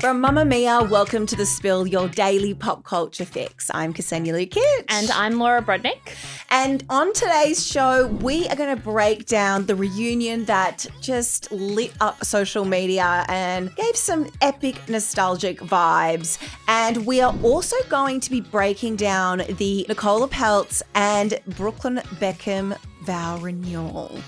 From Mamamia, welcome to The Spill, your daily pop culture fix. I'm Ksenia Lukic. And I'm Laura Brodnick. And on today's show, we are going to break down the reunion that just lit up social media and gave some epic nostalgic vibes. And we are also going to be breaking down the Nicola Peltz and Brooklyn Beckham vow renewal.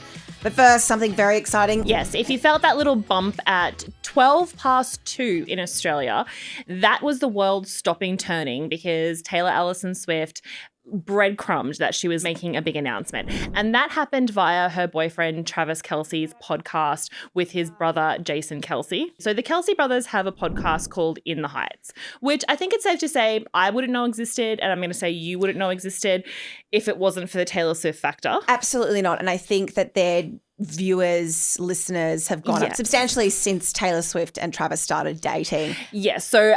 But first, something very exciting. Yes, if you felt that little bump at 2 in Australia, that was the world stopping turning because Taylor Allison Swift breadcrumbed that she was making a big announcement. And that happened via her boyfriend Travis Kelce's podcast with his brother Jason Kelce. So the Kelce brothers have a podcast called In the Heights, which I think it's safe to say I wouldn't know existed, and I'm going to say you wouldn't know existed if it wasn't for the Taylor Swift factor. Absolutely not. And I think that their viewers, listeners have gone up substantially since Taylor Swift and Travis started dating. Yes. So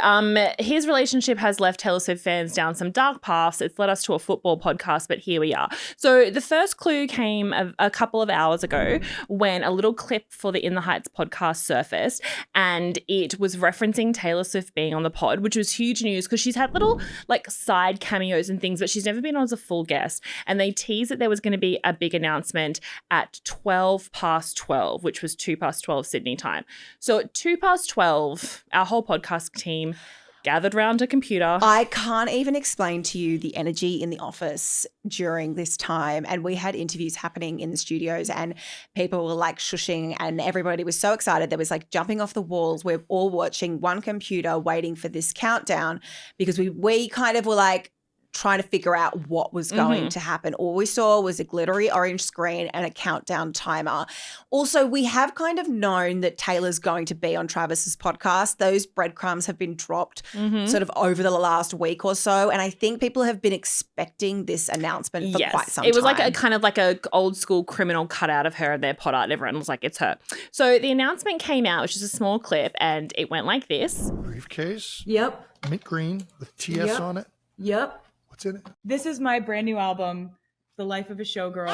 his relationship has left Taylor Swift fans down some dark paths. It's led us to a football podcast, but here we are. So the first clue came a couple of hours ago when a little clip for the In the Heights podcast surfaced, and it was referencing Taylor Swift being on the pod, which was huge news because she's had little like side cameos and things, but she's never been on as a full guest. And they teased that there was going to be a big announcement at 12:12, which was 2:12 Sydney time. So at 2:12, our whole podcast team gathered round a computer. I can't even explain to you the energy in the office during this time. And we had interviews happening in the studios and people were like shushing and everybody was so excited. There was like jumping off the walls. We're all watching one computer waiting for this countdown because we kind of were like, trying to figure out what was going to happen. All we saw was a glittery orange screen and a countdown timer. Also, we have kind of known that Taylor's going to be on Travis's podcast. Those breadcrumbs have been dropped sort of over the last week or so. And I think people have been expecting this announcement for quite some time. It was like a kind of like a old school criminal cutout of her and their pod art. And everyone was like, it's her. So the announcement came out, which is a small clip, and it went like this. Briefcase. Yep. Mint green with TS on it. Yep. What's in it? This is my brand new album, The Life of a Showgirl.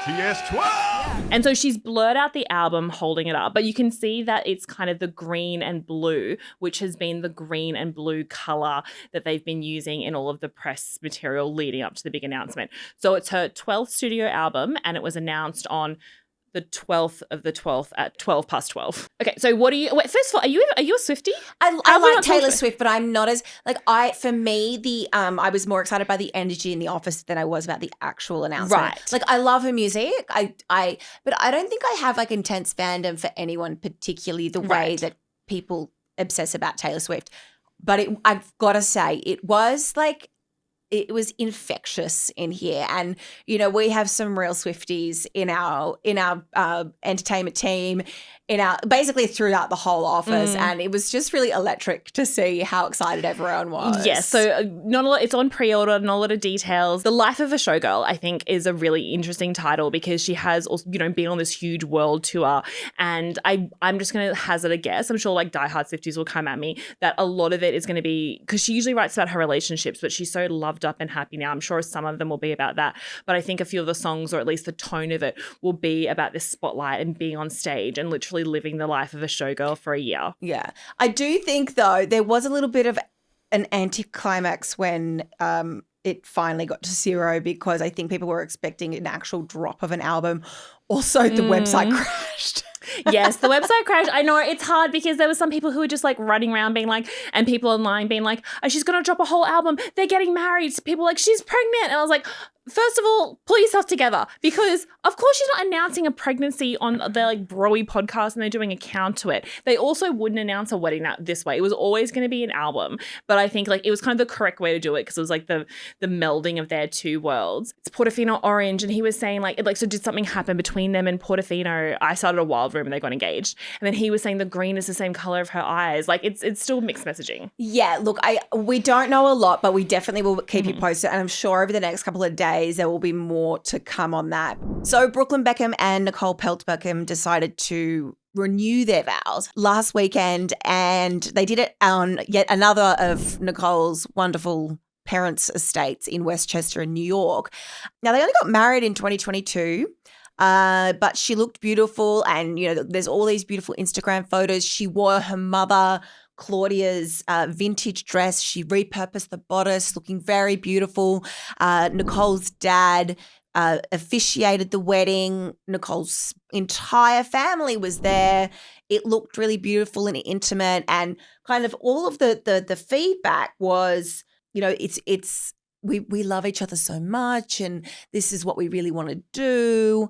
TS12! And so she's blurred out the album holding it up, but you can see that it's kind of the green and blue, which has been the green and blue color that they've been using in all of the press material leading up to the big announcement. So it's her 12th studio album and it was announced on the 12th of the 12th at 12:12. Okay, so what do you? Wait, first of all, are you a Swiftie? I like Taylor Swift, but I'm not as like for me I was more excited by the energy in the office than I was about the actual announcement. Right. Like I love her music. But I don't think I have like intense fandom for anyone particularly the way that people obsess about Taylor Swift. But I've got to say it was infectious in here. And, you know, we have some real Swifties in our entertainment team, basically throughout the whole office. And it was just really electric to see how excited everyone was. Yes. So not a lot, it's on pre-order, not a lot of details. The Life of a Showgirl, I think, is a really interesting title because she has also, you know, been on this huge world tour. And I'm just going to hazard a guess. I'm sure like diehard Swifties will come at me that a lot of it is going to be, because she usually writes about her relationships, but she's so loved up and happy now. I'm sure some of them will be about that. But I think a few of the songs, or at least the tone of it, will be about this spotlight and being on stage and literally living the life of a showgirl for a year. Yeah. I do think, though, there was a little bit of an anticlimax when it finally got to zero because I think people were expecting an actual drop of an album. Also, the website crashed. Yes, the website crashed. I know it's hard because there were some people who were just like running around being like, and people online being like, oh, she's going to drop a whole album. They're getting married. People like, she's pregnant. And I was like, first of all, pull yourself together because of course she's not announcing a pregnancy on their like broy podcast and they're doing a count to it. They also wouldn't announce a wedding this way. It was always going to be an album. But I think like it was kind of the correct way to do it because it was like the melding of their two worlds. It's Portofino Orange and he was saying like so did something happen between them and Portofino? I started a wild room and they got engaged. And then he was saying the green is the same color of her eyes. Like it's still mixed messaging. Yeah, look, we don't know a lot, but we definitely will keep you posted. And I'm sure over the next couple of days there will be more to come on that. So Brooklyn Beckham and Nicole Peltz Beckham decided to renew their vows last weekend, and they did it on yet another of Nicole's wonderful parents' estates in Westchester in New York. Now, they only got married in 2022, but she looked beautiful, and, you know, there's all these beautiful Instagram photos. She wore her mother Claudia's vintage dress. She repurposed the bodice, looking very beautiful. Nicole's dad officiated the wedding. Nicole's entire family was there. It looked really beautiful and intimate, and kind of all of the feedback was, it's we love each other so much, and this is what we really want to do.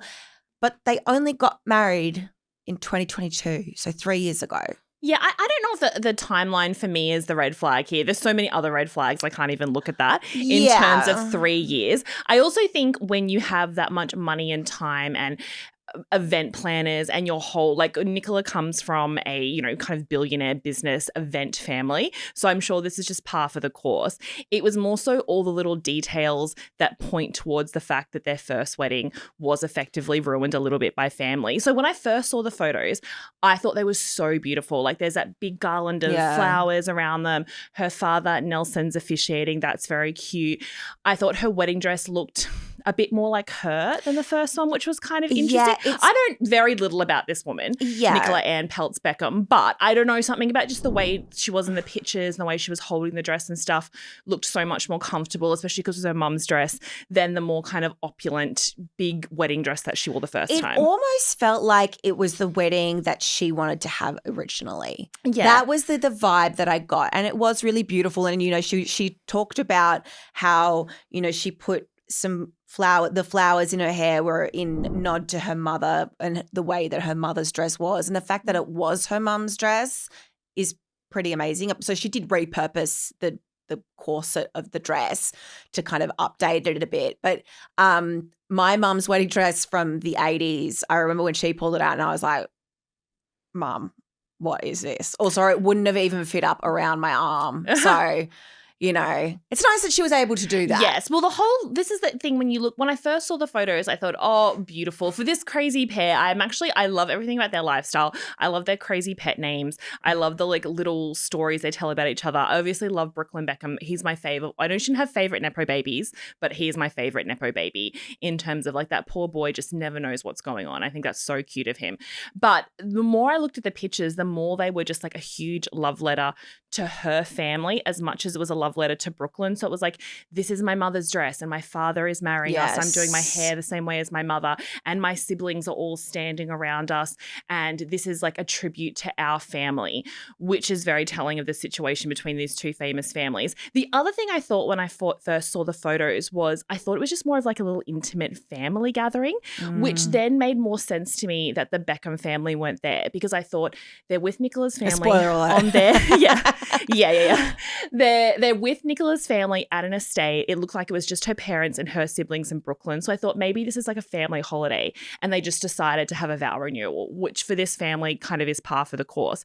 But they only got married in 2022, so 3 years ago. Yeah, I don't know if the timeline for me is the red flag here. There's so many other red flags. I can't even look at that in terms of 3 years. I also think when you have that much money and time and event planners and your whole, like, Nicola comes from a, kind of billionaire business event family. So I'm sure this is just par for the course. It was more so all the little details that point towards the fact that their first wedding was effectively ruined a little bit by family. So when I first saw the photos, I thought they were so beautiful. Like, there's that big garland of flowers around them. Her father, Nelson's officiating. That's very cute. I thought her wedding dress looked a bit more like her than the first one, which was kind of interesting. Yeah, I know very little about this woman, Nicola Ann Peltz Beckham, but I don't know, something about just the way she was in the pictures and the way she was holding the dress and stuff looked so much more comfortable, especially because it was her mum's dress, than the more kind of opulent, big wedding dress that she wore the first time. It almost felt like it was the wedding that she wanted to have originally. Yeah. That was the vibe that I got, and it was really beautiful. And, she talked about how, she put the flowers in her hair were in nod to her mother and the way that her mother's dress was. And the fact that it was her mum's dress is pretty amazing. So she did repurpose the corset of the dress to kind of update it a bit. But my mum's wedding dress from the 80s, I remember when she pulled it out and I was like, Mum, what is this? Also, it wouldn't have even fit up around my arm. So it's nice that she was able to do that. Yes. Well, this is the thing when I first saw the photos, I thought, oh, beautiful. For this crazy pair, I love everything about their lifestyle. I love their crazy pet names. I love the little stories they tell about each other. I obviously love Brooklyn Beckham. He's my favorite. I know she shouldn't have favorite Nepo babies, but he is my favorite Nepo baby in terms of that poor boy just never knows what's going on. I think that's so cute of him. But the more I looked at the pictures, the more they were just a huge love letter to her family as much as it was a love letter to Brooklyn. So it was this is my mother's dress and my father is marrying us. I'm doing my hair the same way as my mother and my siblings are all standing around us. And this is a tribute to our family, which is very telling of the situation between these two famous families. The other thing I thought when I first saw the photos was I thought it was just more of a little intimate family gathering, which then made more sense to me that the Beckham family weren't there, because I thought they're with Nicola's family on their yeah. They're with Nicola's family at an estate. It looked like it was just her parents and her siblings in Brooklyn. So I thought maybe this is a family holiday and they just decided to have a vow renewal, which for this family kind of is par for the course.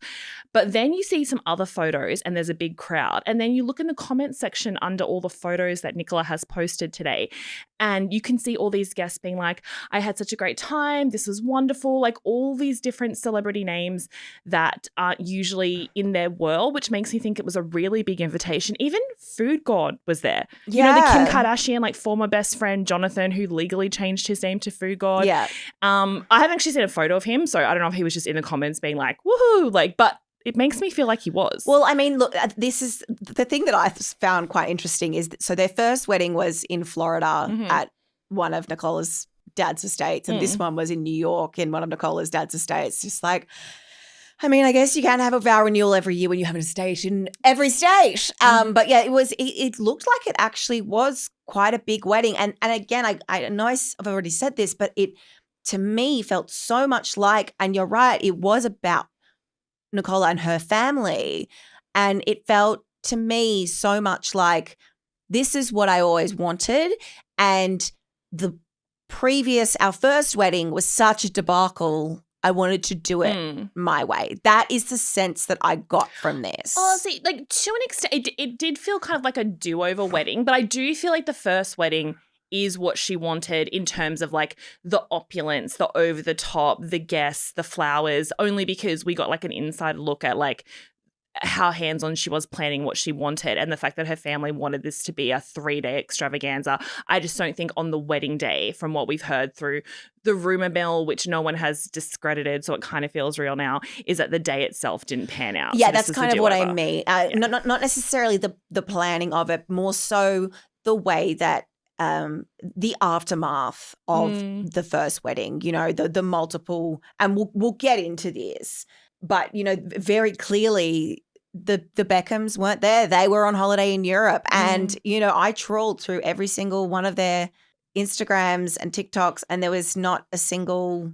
But then you see some other photos and there's a big crowd. And then you look in the comments section under all the photos that Nicola has posted today, and you can see all these guests being like, I had such a great time. This was wonderful. All these different celebrity names that aren't usually in their world, which makes me think it was a really big invitation. Even Food God was there. Yeah. The Kim Kardashian, former best friend, Jonathan, who legally changed his name to Food God. Yeah. I haven't actually seen a photo of him, so I don't know if he was just in the comments being like, woohoo, but it makes me feel like he was. Well, I mean, look, this is the thing that I found quite interesting is so their first wedding was in Florida at one of Nicola's dad's estates, and this one was in New York in one of Nicola's dad's estates. Just I mean, I guess you can have a vow renewal every year when you have an estate in every state. But yeah, it looked like it actually was quite a big wedding. And again, I know I've already said this, but it to me felt so much like, and you're right, it was about Nicola and her family. And it felt to me so much like this is what I always wanted. And our first wedding was such a debacle. I wanted to do it my way. That is the sense that I got from this. Oh, see, to an extent, it did feel kind of like a do-over wedding, but I do feel like the first wedding is what she wanted in terms of the opulence, the over the top, the guests, the flowers, only because we got an inside look at how hands-on she was planning what she wanted, and the fact that her family wanted this to be a 3-day extravaganza. I just don't think on the wedding day, from what we've heard through the rumor mill, which no one has discredited, so it kind of feels real now, is that the day itself didn't pan out. Yeah, So this that's is kind the of what I do-over. mean. Not necessarily the planning of it, more so the way that the aftermath of the first wedding, you know, the multiple, and we'll get into this, but, you know, very clearly the Beckhams weren't there. They were on holiday in Europe. And, you know, I trawled through every single one of their Instagrams and TikToks, and there was not a single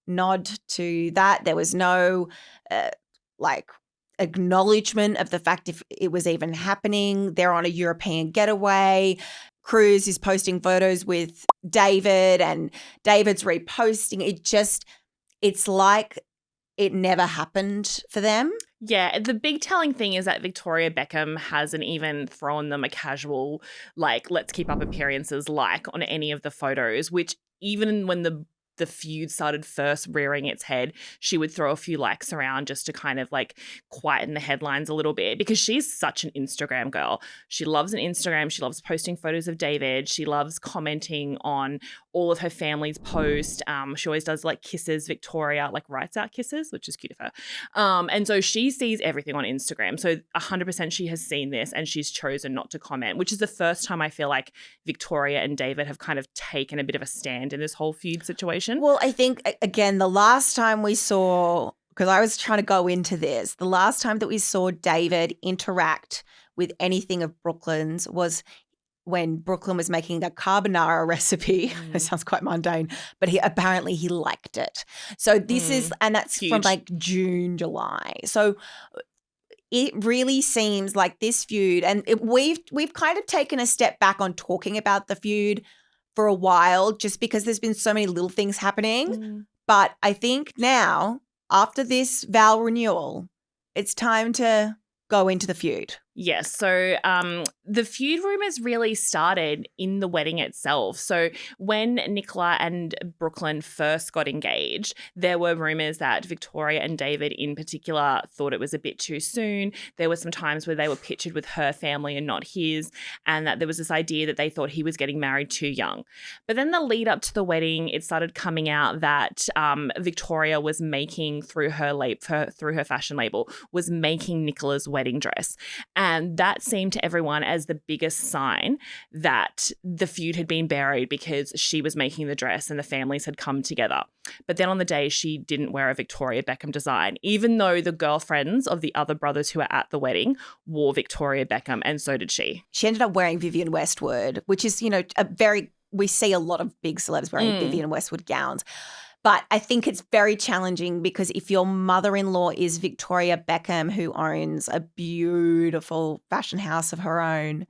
nod to that. There was no like acknowledgement of the fact if it was even happening. They're on a European getaway. Cruz is posting photos with David, and David's reposting. It's like it never happened for them. Yeah, the big telling thing is that Victoria Beckham hasn't even thrown them a casual, like, let's keep up appearances like on any of the photos, which even when the feud started first rearing its head, she would throw a few likes around just to kind of like quieten the headlines a little bit, because she's such an Instagram girl. She loves an Instagram. She loves posting photos of David. She loves commenting on all of her family's posts. She always does like kisses. Victoria like writes out kisses, which is cute of her. And so she sees everything on Instagram. So 100% she has seen this, and she's chosen not to comment, which is the first time I feel like Victoria and David have kind of taken a bit of a stand in this whole feud situation. Well, I think, again, the last time we saw, because I was trying to go into this, the last time that we saw David interact with anything of Brooklyn's was when Brooklyn was making the carbonara recipe. It sounds quite mundane, but he liked it. So this is, and that's Huge. from like June, July. So it really seems like this feud, and we've kind of taken a step back on talking about the feud for a while, just because there's been so many little things happening. But I think now, after this vow renewal, it's time to go into the feud. Yes. So the feud rumors really started in the wedding itself. So when Nicola and Brooklyn first got engaged, there were rumors that Victoria and David in particular thought it was a bit too soon. There were some times where they were pictured with her family and not his, and that there was this idea that they thought he was getting married too young. But then the lead up to the wedding, it started coming out that Victoria was making through her fashion label, was making Nicola's wedding dress. And that seemed to everyone as the biggest sign that the feud had been buried, because she was making the dress and the families had come together. But then on the day, she didn't wear a Victoria Beckham design, even though the girlfriends of the other brothers who were at the wedding wore Victoria Beckham, and so did she. She ended up wearing Vivienne Westwood, which is, you know, we see a lot of big celebs wearing Vivienne Westwood gowns. But I think it's very challenging, because if your mother-in-law is Victoria Beckham, who owns a beautiful fashion house of her own,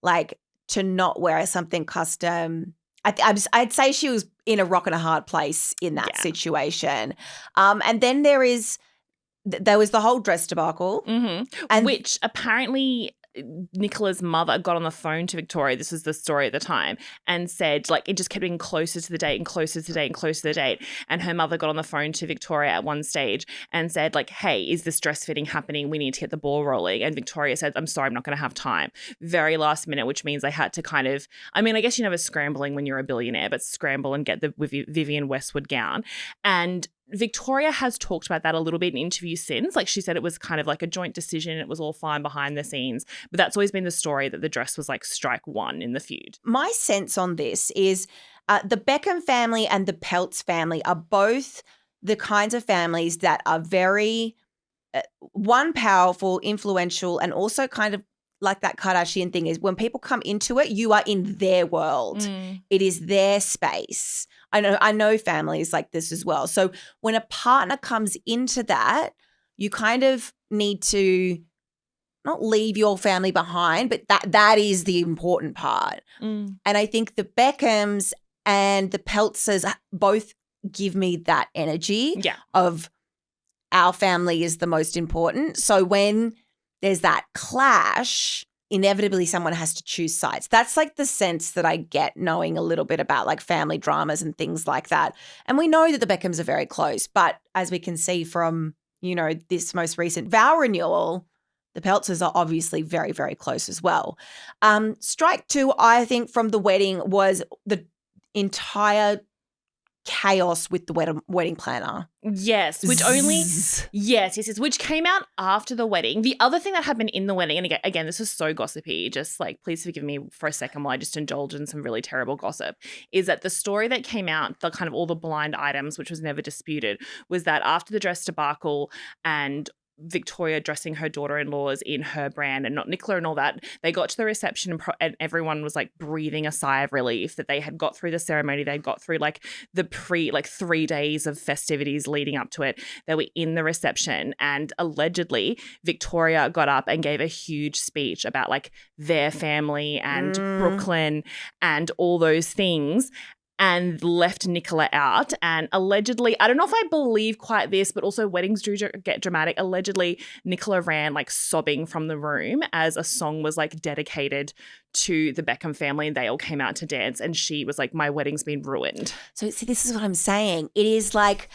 like, to not wear something custom, I'd say she was in a rock and a hard place in that situation. And then there was the whole dress debacle. And which apparently Nicola's mother got on the phone to Victoria, this was the story at the time, and said, like, it just kept getting closer to the date and closer to the date and closer to the date. And her mother got on the phone to Victoria at one stage and said, like, hey, is this dress fitting happening? We need to get the ball rolling. And Victoria said, I'm sorry, I'm not going to have time. Very last minute, which means they had to kind of, I mean, I guess you're never scrambling when you're a billionaire, but scramble and get the Vivienne Westwood gown. And Victoria has talked about that a little bit in interviews since. Like, she said it was kind of like a joint decision. It was all fine behind the scenes. But that's always been the story, that the dress was like strike one in the feud. My sense on this is the Beckham family and the Peltz family are both the kinds of families that are very, one, powerful, influential, and also kind of like that Kardashian thing is when people come into it, you are in their world. It is their space. I know families like this as well. So when a partner comes into that, you kind of need to not leave your family behind, but that is the important part. And I think the Beckhams and the Peltzers both give me that energy of our family is the most important. So when there's that clash, inevitably someone has to choose sides. That's like the sense that I get knowing a little bit about like family dramas and things like that. And we know that the Beckhams are very close, but as we can see from, this most recent vow renewal, the Peltzes are obviously very, very close as well. Strike two, I think, from the wedding was the entire chaos with the wedding planner. Yes, which which came out after the wedding. The other thing that happened in the wedding, and again, this is so gossipy, just like please forgive me for a second while I just indulge in some really terrible gossip, is that the story that came out, the kind of all the blind items, which was never disputed, was that after the dress debacle and Victoria dressing her daughter-in-laws in her brand and not Nicola and all that, they got to the reception and everyone was like breathing a sigh of relief that they had got through the ceremony. They got through like the 3 days of festivities leading up to it. They were in the reception and allegedly Victoria got up and gave a huge speech about like their family and Brooklyn and all those things, and left Nicola out. And allegedly, I don't know if I believe quite this, but also weddings do get dramatic. Allegedly, Nicola ran like sobbing from the room as a song was like dedicated to the Beckham family and they all came out to dance. And she was like, my wedding's been ruined. So see, this is what I'm saying. It is like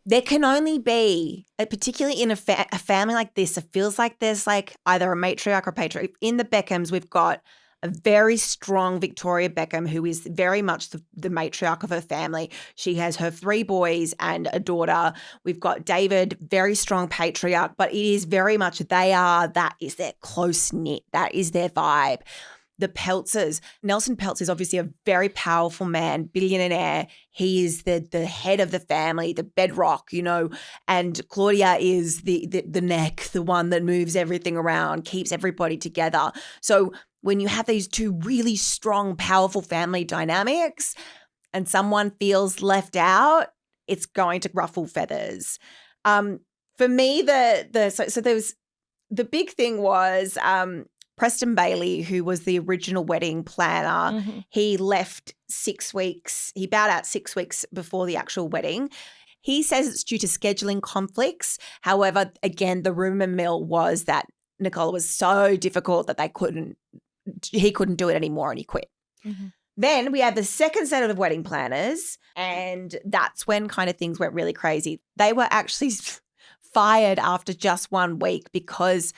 there can only be, particularly in a family like this, it feels like there's like either a matriarch or patriarch. In the Beckhams, we've got a very strong Victoria Beckham, who is very much the matriarch of her family. She has her 3 boys and a daughter. We've got David, very strong patriarch, but it is very much that is their close-knit. That is their vibe. The Peltzes, Nelson Peltz is obviously a very powerful man, billionaire. He is the head of the family, the bedrock, and Claudia is the neck, the one that moves everything around, keeps everybody together. So when you have these 2 really strong, powerful family dynamics and someone feels left out, it's going to ruffle feathers. For me, so there was the big thing was Preston Bailey, who was the original wedding planner. Mm-hmm. He left 6 weeks. He bowed out 6 weeks before the actual wedding. He says it's due to scheduling conflicts. However, again, the rumor mill was that Nicola was so difficult that he couldn't do it anymore and he quit. Mm-hmm. Then we had the second set of the wedding planners, and that's when kind of things went really crazy. They were actually fired after just 1 week because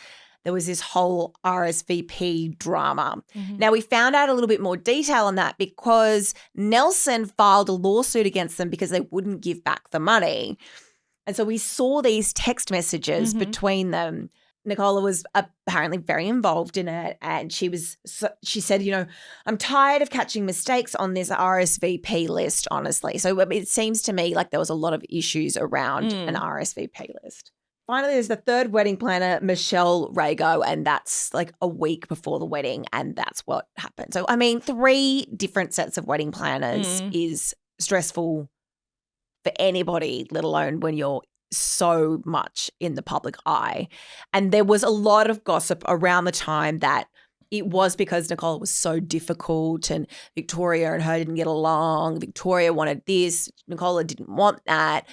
there was this whole RSVP drama. Mm-hmm. Now, we found out a little bit more detail on that because Nelson filed a lawsuit against them because they wouldn't give back the money. And so we saw these text messages between them. Nicola was apparently very involved in it, and she said, I'm tired of catching mistakes on this RSVP list, honestly. So it seems to me like there was a lot of issues around an RSVP list. Finally, there's the third wedding planner, Michelle Rago, and that's like a week before the wedding, and that's what happened. So, 3 different sets of wedding planners is stressful for anybody, let alone when you're so much in the public eye. And there was a lot of gossip around the time that it was because Nicola was so difficult and Victoria and her didn't get along. Victoria wanted this, Nicola didn't want that.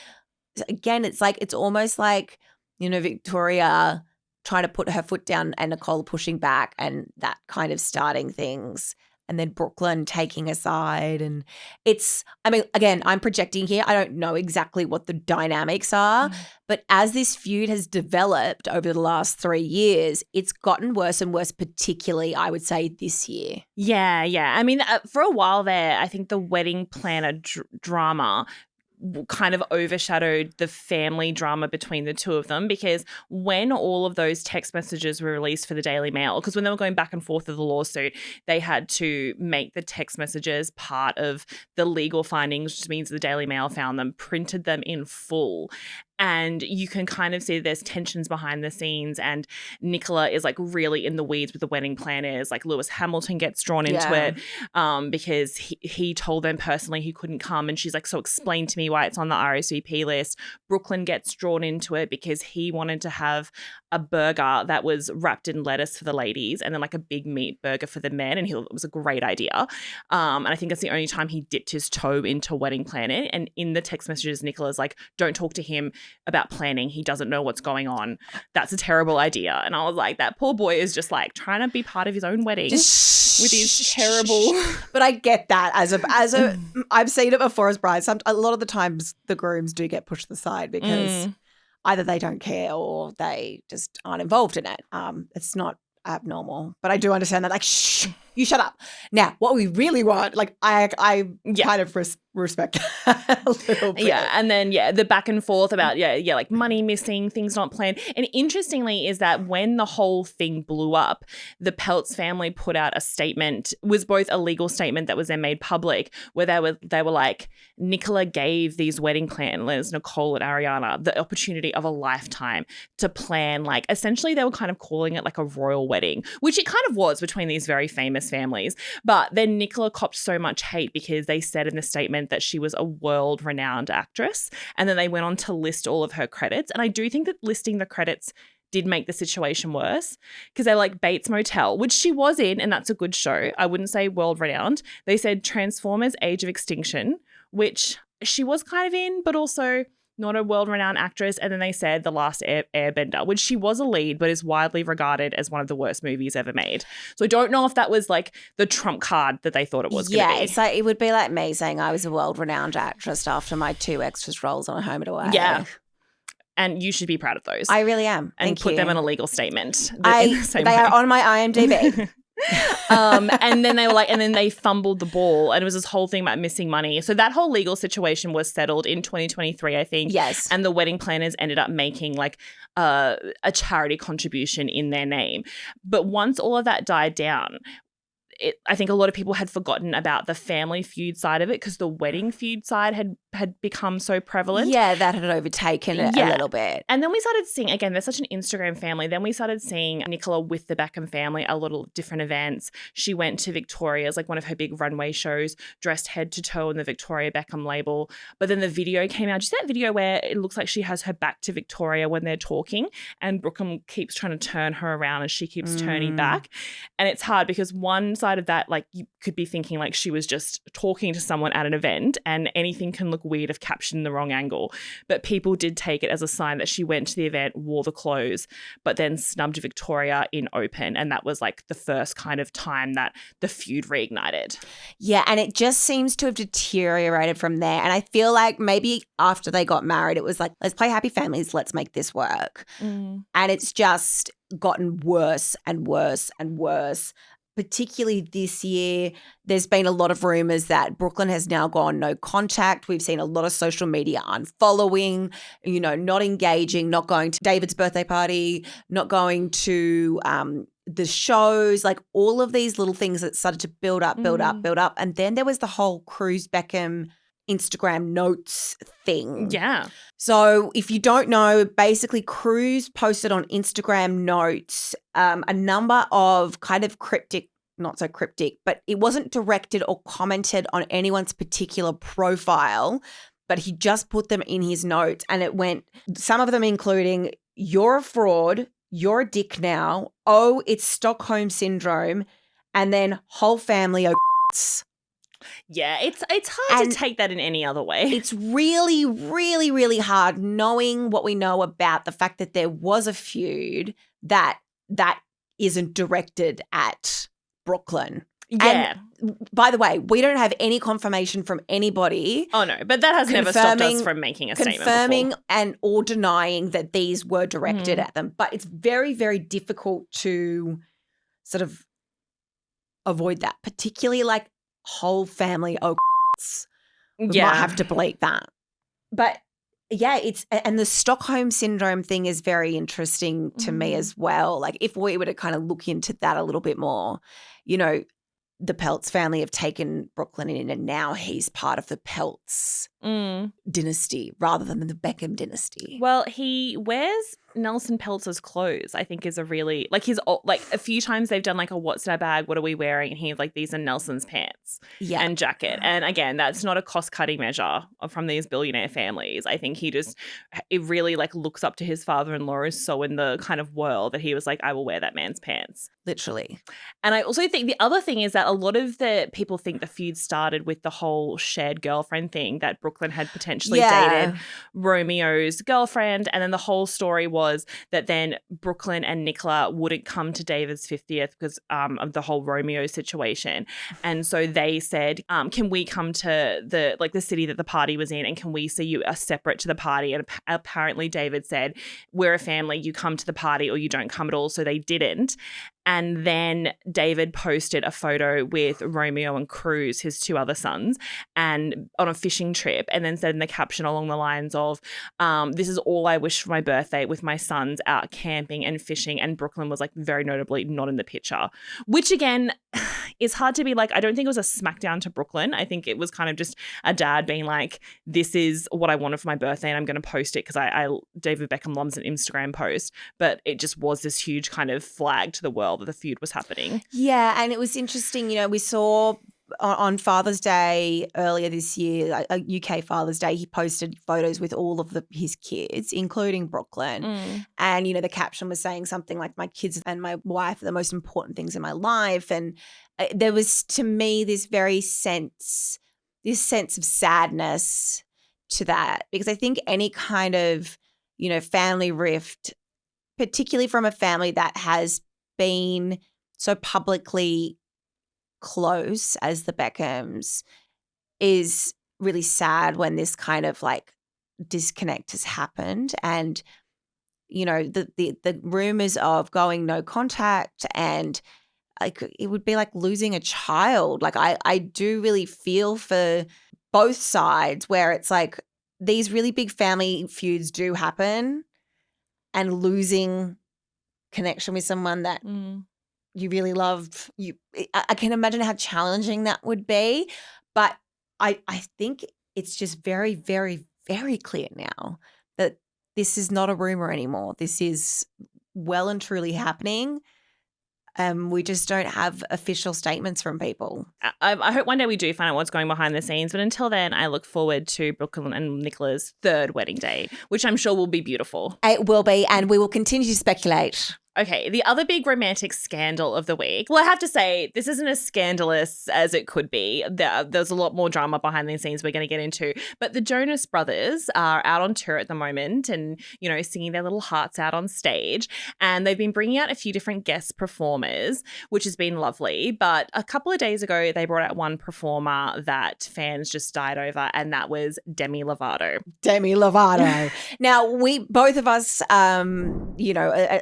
Again, it's almost like, Victoria trying to put her foot down and Nicola pushing back and that kind of starting things. And then Brooklyn taking a side. And again, I'm projecting here. I don't know exactly what the dynamics are. But as this feud has developed over the last 3 years, it's gotten worse and worse, particularly, I would say, this year. Yeah. For a while there, I think the wedding planner drama kind of overshadowed the family drama between the 2 of them, because when all of those text messages were released for the Daily Mail, because when they were going back and forth of the lawsuit, they had to make the text messages part of the legal findings, which means the Daily Mail found them, printed them in full. And you can kind of see there's tensions behind the scenes, and Nicola is like really in the weeds with the wedding planners. Like Lewis Hamilton gets drawn into it because he told them personally he couldn't come, and she's like, so explain to me why it's on the RSVP list. Brooklyn gets drawn into it because he wanted to have a burger that was wrapped in lettuce for the ladies and then like a big meat burger for the men, and it was a great idea. And I think that's the only time he dipped his toe into wedding planning. And in the text messages, Nicola's like, don't talk to him about planning. He doesn't know what's going on. That's a terrible idea. And I was like, that poor boy is just like trying to be part of his own wedding with his terrible. But I get that as a I've seen it before as brides. A lot of the times the grooms do get pushed aside because either they don't care or they just aren't involved in it. It's not abnormal, but I do understand that. Like, shh, you shut up. Now, what we really want, like, I kind of respect that a little bit. Yeah, and then the back and forth about like money missing, things not planned. And interestingly is that when the whole thing blew up, the Peltz family put out a statement, was both a legal statement that was then made public, where they were like, Nicola gave these wedding planners, Nicole and Ariana, the opportunity of a lifetime to plan, like, essentially they were kind of calling it like a royal wedding, which it kind of was between these very famous families. But then Nicola copped so much hate because they said in the statement that she was a world-renowned actress, and then they went on to list all of her credits. And I do think that listing the credits did make the situation worse, because they're like Bates Motel, which she was in, and that's a good show. I wouldn't say world-renowned. They said Transformers: Age of Extinction, which she was kind of in, but also not a world-renowned actress. And then they said The Last Airbender, which she was a lead, but is widely regarded as one of the worst movies ever made. So I don't know if that was like the trump card that they thought it was going to be. Yeah, it's like, it would be like me saying I was a world-renowned actress after my 2 extras roles on Home and Away. Yeah. And you should be proud of those. I really am. And Thank put you. them in a legal statement. They are on my IMDb. And then they were like, and then they fumbled the ball, and it was this whole thing about missing money. So that whole legal situation was settled in 2023, I think. Yes. And the wedding planners ended up making like a charity contribution in their name. But once all of that died down, I think a lot of people had forgotten about the family feud side of it, because the wedding feud side had become so prevalent. Yeah, that had overtaken it a little bit. And then we started seeing, again, they're such an Instagram family. Then we started seeing Nicola with the Beckham family at a lot of different events. She went to Victoria's, like one of her big runway shows, dressed head to toe in the Victoria Beckham label. But then the video came out. Did you see that video where it looks like she has her back to Victoria when they're talking, and Brooklyn keeps trying to turn her around and she keeps turning back? And it's hard because one side of that, like, you could be thinking like she was just talking to someone at an event, and anything can look weird if captioned in the wrong angle. But people did take it as a sign that she went to the event, wore the clothes, but then snubbed Victoria in open. And that was like the first kind of time that the feud reignited. Yeah, and it just seems to have deteriorated from there. And I feel like maybe after they got married, it was like, let's play happy families, let's make this work. And it's just gotten worse and worse and worse. Particularly this year, there's been a lot of rumors that Brooklyn has now gone no contact. We've seen a lot of social media unfollowing, not engaging, not going to David's birthday party, not going to the shows, like all of these little things that started to build up. And then there was the whole Cruz Beckham Instagram notes thing. Yeah. So if you don't know, basically Cruz posted on Instagram notes a number of kind of cryptic, not so cryptic, but it wasn't directed or commented on anyone's particular profile, but he just put them in his notes, and it went, some of them including, you're a fraud, you're a dick now, oh, it's Stockholm Syndrome, and then whole family Yeah, it's hard to take that in any other way. It's really, really, really hard knowing what we know about the fact that there was a feud that isn't directed at Brooklyn. Yeah. And by the way, we don't have any confirmation from anybody. Oh, no, but that has never stopped us from making a statement confirming before. and or denying that these were directed at them. But it's very, very difficult to sort of avoid that, particularly like whole family we might have to bleep that. But yeah, and the Stockholm Syndrome thing is very interesting to me as well. Like if we were to kind of look into that a little bit more, the Peltz family have taken Brooklyn in, and now he's part of the Peltz dynasty rather than the Beckham dynasty. Well, he wears Nelson Peltz's clothes, I think, is a really, like, his, like, a few times they've done like a what's in our bag, what are we wearing? And he's like, these are Nelson's pants and jacket. And again, that's not a cost-cutting measure from these billionaire families. I think it really like looks up to his father-in-law, is so in the kind of world that he was like, I will wear that man's pants. Literally. And I also think the other thing is that a lot of the people think the feud started with the whole shared girlfriend thing that Brooklyn Brooklyn had potentially dated Romeo's girlfriend. And then the whole story was that then Brooklyn and Nicola wouldn't come to David's 50th because of the whole Romeo situation. And so they said, can we come to the city that the party was in, and can we see you separate to the party? And apparently David said, we're a family, you come to the party or you don't come at all. So they didn't. And then David posted a photo with Romeo and Cruz, his two other sons, and on a fishing trip, and then said in the caption along the lines of, this is all I wish for my birthday, with my sons out camping and fishing. And Brooklyn was like very notably not in the picture, which again is hard to be like, I don't think it was a smackdown to Brooklyn. I think it was kind of just a dad being like, this is what I wanted for my birthday and I'm going to post it because David Beckham loves an Instagram post. But it just was this huge kind of flag to the world that the feud was happening. Yeah, and it was interesting, we saw on Father's Day earlier this year, UK Father's Day, he posted photos with all of his kids, including Brooklyn. And, the caption was saying something like, my kids and my wife are the most important things in my life. And there was, to me, this sense of sadness to that, because I think any kind of, family rift, particularly from a family that has been so publicly close as the Beckhams, is really sad when this kind of like disconnect has happened. And the rumors of going no contact, and like it would be like losing a child. Like I do really feel for both sides, where it's like these really big family feuds do happen, and losing connection with someone that you really love, I can imagine how challenging that would be. But I think it's just very, very, very clear now that this is not a rumor anymore. This is well and truly happening. We just don't have official statements from people. I hope one day we do find out what's going behind the scenes. But until then, I look forward to Brooklyn and Nicola's third wedding day, which I'm sure will be beautiful. It will be, and we will continue to speculate. Okay, the other big romantic scandal of the week. Well, I have to say, this isn't as scandalous as it could be. There's a lot more drama behind the scenes we're going to get into. But the Jonas brothers are out on tour at the moment and, singing their little hearts out on stage. And they've been bringing out a few different guest performers, which has been lovely. But a couple of days ago, they brought out one performer that fans just died over, and that was Demi Lovato. Demi Lovato. Now, we, both of us, are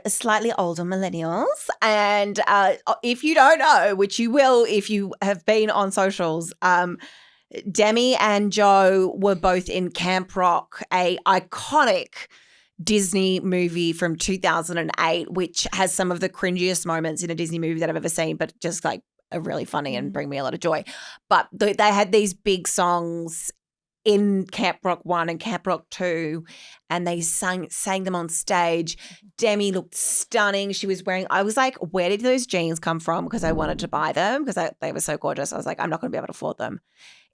slightly older millennials, and if you don't know, which you will if you have been on socials, Demi and Joe were both in Camp Rock, a iconic Disney movie from 2008, which has some of the cringiest moments in a Disney movie that I've ever seen, but just like are really funny and bring me a lot of joy. But they had these big songs in Camp Rock 1 and Camp Rock 2, and they sang them on stage. Demi looked stunning. She was wearing, I was like, where did those jeans come from? Because I wanted to buy them because they were so gorgeous. I was like, I'm not going to be able to afford them.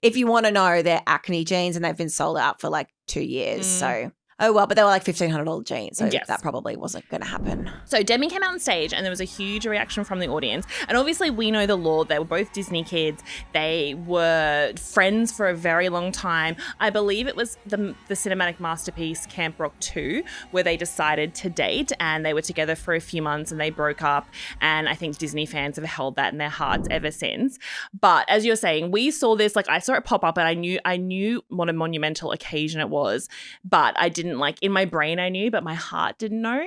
If you want to know, they're Acne jeans, and they've been sold out for like 2 years. So Oh, well, but they were like $1,500 jeans, so yes. That probably wasn't going to happen. So Demi came out on stage and there was a huge reaction from the audience. And obviously we know the law. They were both Disney kids. They were friends for a very long time. I believe it was the cinematic masterpiece Camp Rock 2 where they decided to date, and they were together for a few months and they broke up. And I think Disney fans have held that in their hearts ever since. But as you're saying, we saw this, like I saw it pop up and I knew what a monumental occasion it was, but I didn't in my brain I knew, but my heart didn't know,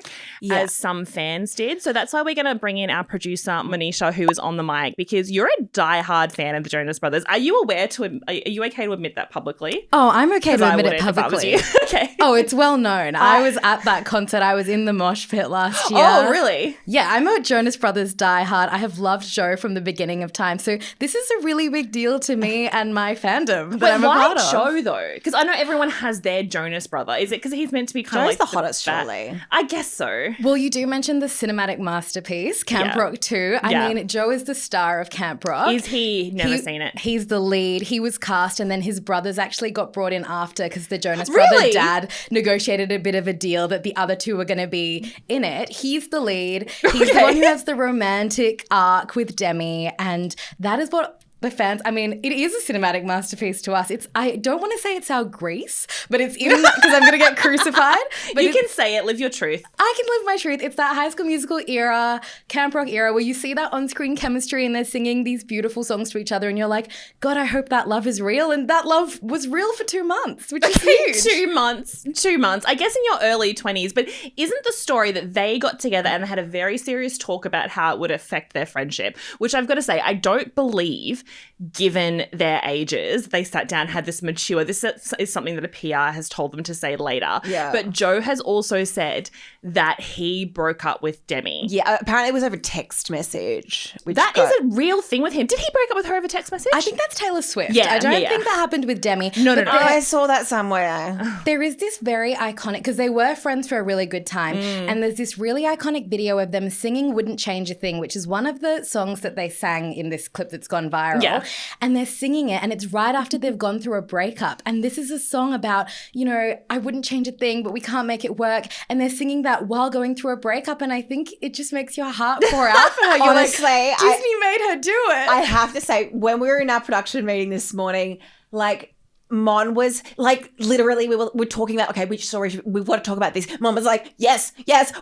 as some fans did. So that's why we're going to bring in our producer, Manisha, who is on the mic, because you're a diehard fan of the Jonas Brothers. Are you aware are you okay to admit that publicly? Oh, I'm okay to admit it publicly. Okay. Oh, it's well known. I was at that concert. I was in the mosh pit last year. Oh, really? Yeah, I'm a Jonas Brothers diehard. I have loved Joe from the beginning of time. So this is a really big deal to me and my fandom that I'm a part of. Why Joe, though? Because I know everyone has their Jonas brother. Is it because he's meant to be kind of Joe's the hottest, surely? I guess so. Well, you do mention the cinematic masterpiece, Camp Rock 2. I mean, Joe is the star of Camp Rock. Is he? Never seen it. He's the lead. He was cast, and then his brothers actually got brought in after because the Jonas brother dad negotiated a bit of a deal that the other two were going to be in it. He's the lead. He's the one who has the romantic arc with Demi, and that is what the fans, I mean, it is a cinematic masterpiece to us. I don't want to say it's our Grease, but it's in because I'm going to get crucified. But you can say it, live your truth. I can live my truth. It's that High School Musical era, Camp Rock era, where you see that on-screen chemistry and they're singing these beautiful songs to each other and you're like, God, I hope that love is real. And that love was real for 2 months, which is huge. 2 months. 2 months. I guess in your early 20s, but isn't the story that they got together and had a very serious talk about how it would affect their friendship, which I've got to say, I don't believe, given their ages, they sat down, had this mature, this is something that a PR has told them to say later. Yeah. But Joe has also said that he broke up with Demi. Yeah, apparently it was over text message. That is a real thing with him. Did he break up with her over text message? I think that's Taylor Swift. Yeah, I don't yeah. think that happened with Demi. No. I saw that somewhere. There is this very iconic, because they were friends for a really good time, and there's this really iconic video of them singing Wouldn't Change a Thing, which is one of the songs that they sang in this clip that's gone viral. Yeah. And they're singing it, and it's right after they've gone through a breakup. And this is a song about, you know, I wouldn't change a thing, but we can't make it work. And they're singing that while going through a breakup, and I think it just makes your heart pour out for her. You're Honestly, like, Disney made her do it. I have to say, when we were in our production meeting this morning, like, Mon was like, literally, we're talking about, okay, which story we want to talk about this. Mon was like, yes,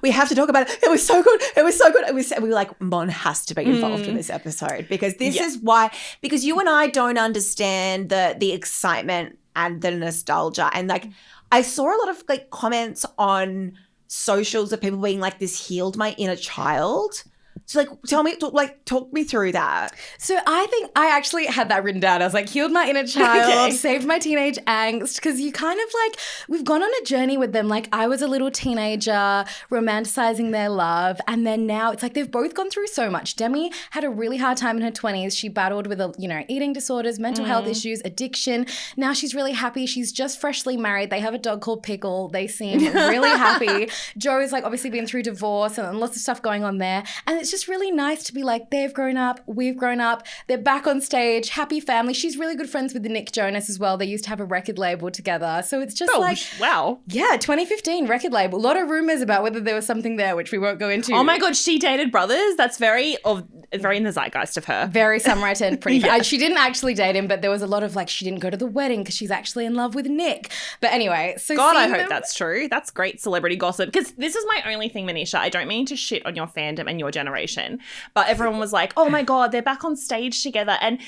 we have to talk about it. It was so good. And we were like, Mon has to be involved in this episode because this is why, because you and I don't understand the excitement and the nostalgia. And like, I saw a lot of like comments on socials of people being like, this healed my inner child. So like, talk me through that. So I think I actually had that written down. I was like, healed my inner child, Okay. saved my teenage angst. Because you kind of like, we've gone on a journey with them. Like I was a little teenager, romanticizing their love. And then now it's like they've both gone through so much. Demi had a really hard time in her 20s. She battled with, eating disorders, mental health issues, addiction. Now she's really happy. She's just freshly married. They have a dog called Pickle. They seem really happy. Joe's like obviously been through divorce and lots of stuff going on there. And it's just really nice to be like, they've grown up, we've grown up, they're back on stage, happy family. She's really good friends with the Nick Jonas as well. They used to have a record label together. So it's just wow. Yeah, 2015 record label. A lot of rumors about whether there was something there, which we won't go into. Oh my God, she dated brothers? That's very in the zeitgeist of her. Very Summer I Turned Pretty. She didn't actually date him, but there was a lot of like, she didn't go to the wedding because she's actually in love with Nick. But anyway, so God, I hope that's true. That's great celebrity gossip. Because this is my only thing, Manisha. I don't mean to shit on your fandom and your generation, but everyone was like, oh my God, they're back on stage together. And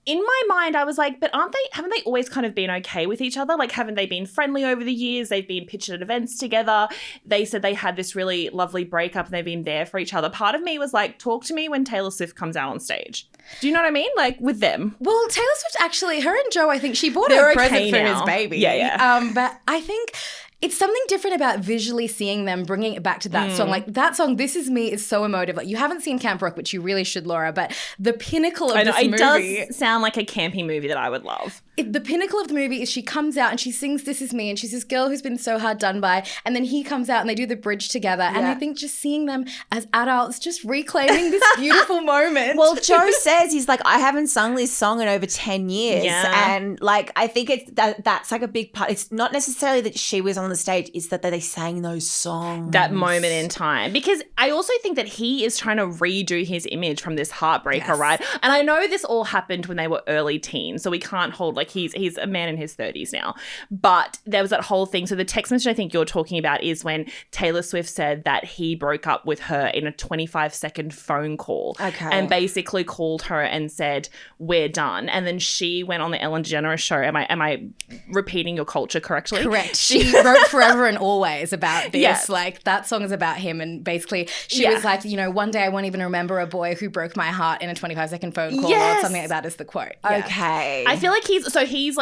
in my mind, I was like, but haven't they always kind of been okay with each other? Like, haven't they been friendly over the years? They've been pictured at events together. They said they had this really lovely breakup and they've been there for each other. Part of me was like, talk to me when Taylor Swift comes out on stage. Do you know what I mean? Like, with them. Well, Taylor Swift actually, her and Joe, I think she bought They're a present okay for now. his baby. Yeah. But I think it's something different about visually seeing them, bringing it back to that song. Like that song, This Is Me, is so emotive. Like you haven't seen Camp Rock, which you really should, Laura, but the pinnacle of this movie. It does sound like a campy movie that I would love. The pinnacle of the movie is she comes out and she sings This Is Me and she's this girl who's been so hard done by, and then he comes out and they do the bridge together. And I think just seeing them as adults just reclaiming this beautiful moment. Well, Joe says he's like, I haven't sung this song in over 10 years. Yeah. And like, I think it's that's like a big part. It's not necessarily that she was on the stage, it's that they sang those songs. That moment in time. Because I also think that he is trying to redo his image from this heartbreaker, right? And I know this all happened when they were early teens, so we can't hold, like, he's a man in his 30s now. But there was that whole thing. So the text message I think you're talking about is when Taylor Swift said that he broke up with her in a 25-second phone call. Okay. And basically called her and said, we're done. And then she went on the Ellen DeGeneres show. Am I repeating your culture correctly? Correct. She wrote Forever and Always about this. Yeah. Like that song is about him, and basically she was like, one day I won't even remember a boy who broke my heart in a 25-second phone call or something like that is the quote. Yeah. Okay. I feel like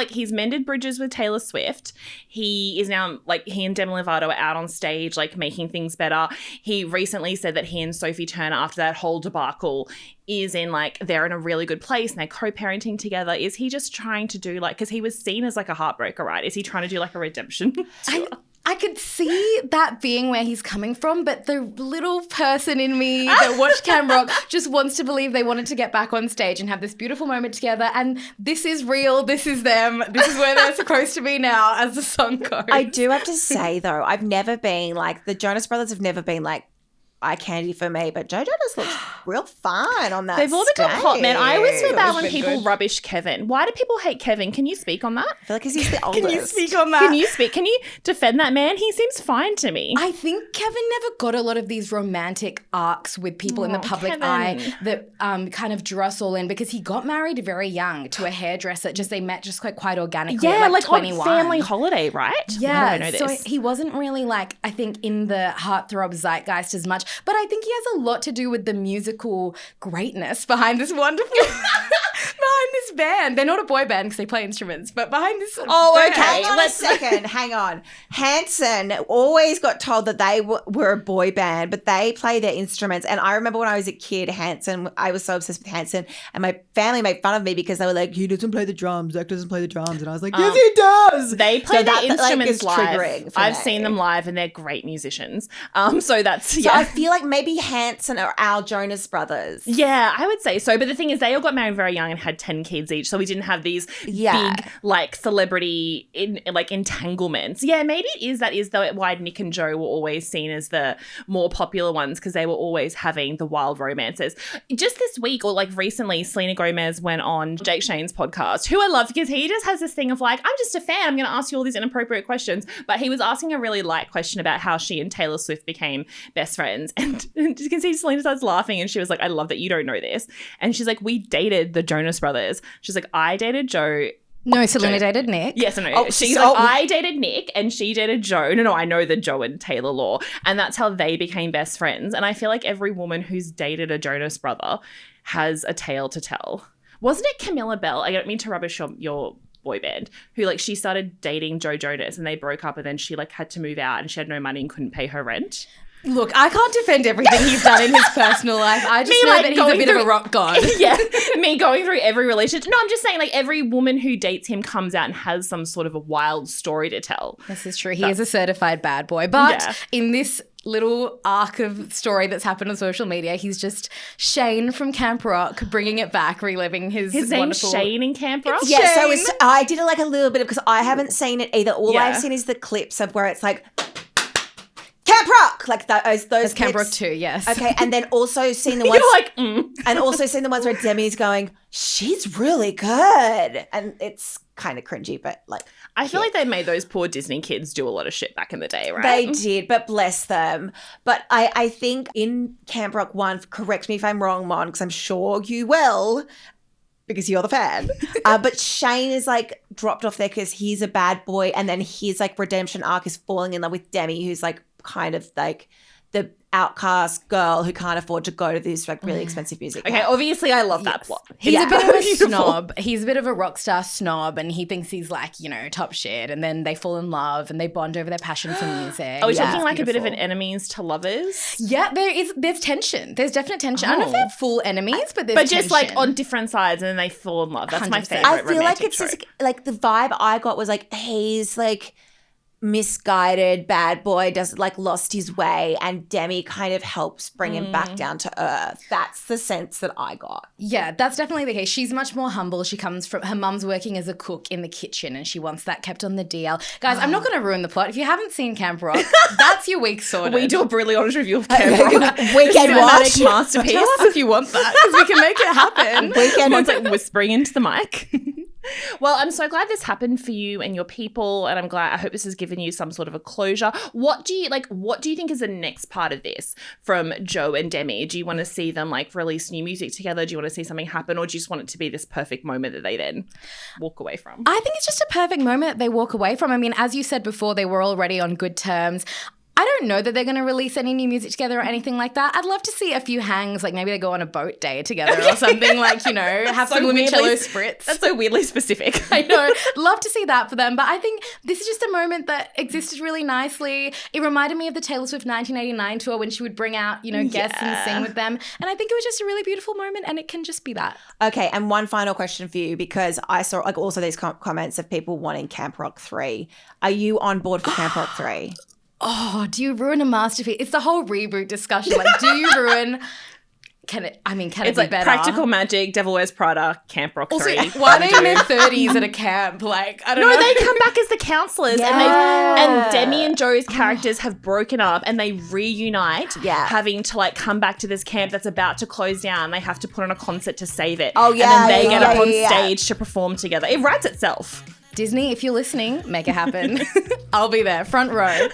he's mended bridges with Taylor Swift. He is now, like, he and Demi Lovato are out on stage, like, making things better. He recently said that he and Sophie Turner, after that whole debacle, is in, like, they're in a really good place and they're co-parenting together. Is he just trying to do, like, because he was seen as, like, a heartbreaker, right? Is he trying to do, like, a redemption? I could see that being where he's coming from, but the little person in me that watched Camp Rock just wants to believe they wanted to get back on stage and have this beautiful moment together. And this is real. This is them. This is where they're supposed to be now, as the song goes. I do have to say, though, I've never been like, the Jonas Brothers have never been like eye candy for me, but Joe Jonas looks real fine on that They've all become hot men. I always feel bad when been people good. rubbish Kevin. Why do people hate Kevin? Can you speak on that? I feel like 'cause he's the oldest. Can you speak on that? Can you speak? Can you defend that man? He seems fine to me. I think Kevin never got a lot of these romantic arcs with people in the public Kevin. eye that kind of drew us all in, because he got married very young to a hairdresser. They met just quite organically. Yeah, at like 21. on family holiday, right? Yeah, Why do I know so this? he wasn't really like, I think, in the heartthrob zeitgeist as much, but I think he has a lot to do with the musical greatness behind this wonderful, behind this band. They're not a boy band because they play instruments, but behind this band. okay. Hang on a second. Hang on. Hanson always got told that they were a boy band, but they play their instruments. And I remember when I was a kid, I was so obsessed with Hanson, and my family made fun of me because they were like, he doesn't play the drums. Zach doesn't play the drums. And I was like, yes, he does. They play their instruments is live. triggering for I've me. seen them live and they're great musicians. So that's, So I feel like maybe Hanson are our Jonas brothers. Yeah, I would say so. But the thing is, they all got married very young and had 10 kids each. So we didn't have these Yeah. big, like, celebrity entanglements. Yeah, maybe that is why Nick and Joe were always seen as the more popular ones, because they were always having the wild romances. Just this week, or like recently, Selena Gomez went on Jake Shane's podcast, who I love because he just has this thing of like, I'm just a fan. I'm going to ask you all these inappropriate questions. But he was asking a really light question about how she and Taylor Swift became best friends. And you can see Selena starts laughing and she was like, I love that you don't know this. And she's like, we dated the Jonas Brothers. She's like, I dated Joe. No, Selena dated Nick. Yes, I know. Oh, She's so- like, I dated Nick and she dated Joe. No, I know the Joe and Taylor law. And that's how they became best friends. And I feel like every woman who's dated a Jonas brother has a tale to tell. Wasn't it Camilla Bell? I don't mean to rubbish your boy band, who like she started dating Joe Jonas and they broke up, and then she like had to move out and she had no money and couldn't pay her rent. Look, I can't defend everything he's done in his personal life. I just Me, know like, that he's a going bit of through- a rock god. Yeah, me going through every relationship. No, I'm just saying, like, every woman who dates him comes out and has some sort of a wild story to tell. This is true. He is a certified bad boy. But Yeah. in this little arc of story that's happened on social media, he's just Shane from Camp Rock, bringing it back, reliving his Name's wonderful... Shane in Camp Rock. Yeah, so Shane. I did it like a little bit because I haven't seen it either. All Yeah. I've seen is the clips of where it's like Camp Rock, like those That's Camp clips. Rock too, yes. Okay, and then also seen the ones You're like, and also seen the ones where Demi's going, she's really good, and it's kind of cringy, but like I feel like they made those poor Disney kids do a lot of shit back in the day, right? they did, but bless them. But I think in Camp Rock 1, correct me if I'm wrong, Mon, because I'm sure you will, because you're the fan. But Shane is like dropped off there because he's a bad boy, and then his like redemption arc is falling in love with Demi, who's like kind of like the outcast girl who can't afford to go to this like really expensive music. Okay, camp. obviously I love that plot. He's Yeah. a bit of a Beautiful. snob. He's a bit of a rock star snob, and he thinks he's like, you know, top shit. And then they fall in love and they bond over their passion for music. Are we Yeah. talking like a bit of an Beautiful. enemies to lovers? Yeah, there's tension. There's definite tension. I don't know if they're full enemies, but there's But just like tension. on different sides and then they fall in love. That's my 100%. favorite I feel like romantic it's trope. just like the vibe I got was like he's like misguided bad boy, doesn't like lost his way, and Demi kind of helps bring him back down to earth. That's the sense that I got. Yeah, that's definitely the case. She's much more humble. She comes from, her mum's working as a cook in the kitchen and she wants that kept on the DL. Guys, I'm not going to ruin the plot. If you haven't seen Camp Rock, that's your week sorted. We do a brutally honest review of Camp Rock. Weekend watch. Cinematic masterpiece. Tell us if you want that, because we can make it happen. Weekend Everyone's like whispering into the mic. Well, I'm so glad this happened for you and your people, and I hope this has given you some sort of a closure. What do you think is the next part of this from Joe and Demi? Do you want to see them like release new music together? Do you want to see something happen, or do you just want it to be this perfect moment that they then walk away from? I think it's just a perfect moment that they walk away from. I mean, as you said before, they were already on good terms. I don't know that they're going to release any new music together or anything like that. I'd love to see a few hangs, like maybe they go on a boat day together or something, like, you know, have So some limoncello weirdly- spritz. That's so weirdly specific. I know. Love to see that for them. But I think this is just a moment that existed really nicely. It reminded me of the Taylor Swift 1989 tour when she would bring out, you know, guests and sing with them. And I think it was just a really beautiful moment, and it can just be that. Okay, and one final question for you, because I saw like also these comments of people wanting Camp Rock 3. Are you on board for Camp Rock 3? Oh, do you ruin a masterpiece? It's the whole reboot discussion. Like, do you ruin... Can it It's be like better? Practical Magic, Devil Wears Prada, Camp Rock 3. Why are they in their 30s at a camp? Like, I don't know. No, they come back as the counselors, and Demi and Joe's characters have broken up, and they reunite, having to like come back to this camp that's about to close down. They have to put on a concert to save it. Oh, yeah, and then they yeah, get up on yeah. stage to perform together. It writes itself. Disney, if you're listening, make it happen. I'll be there, front row.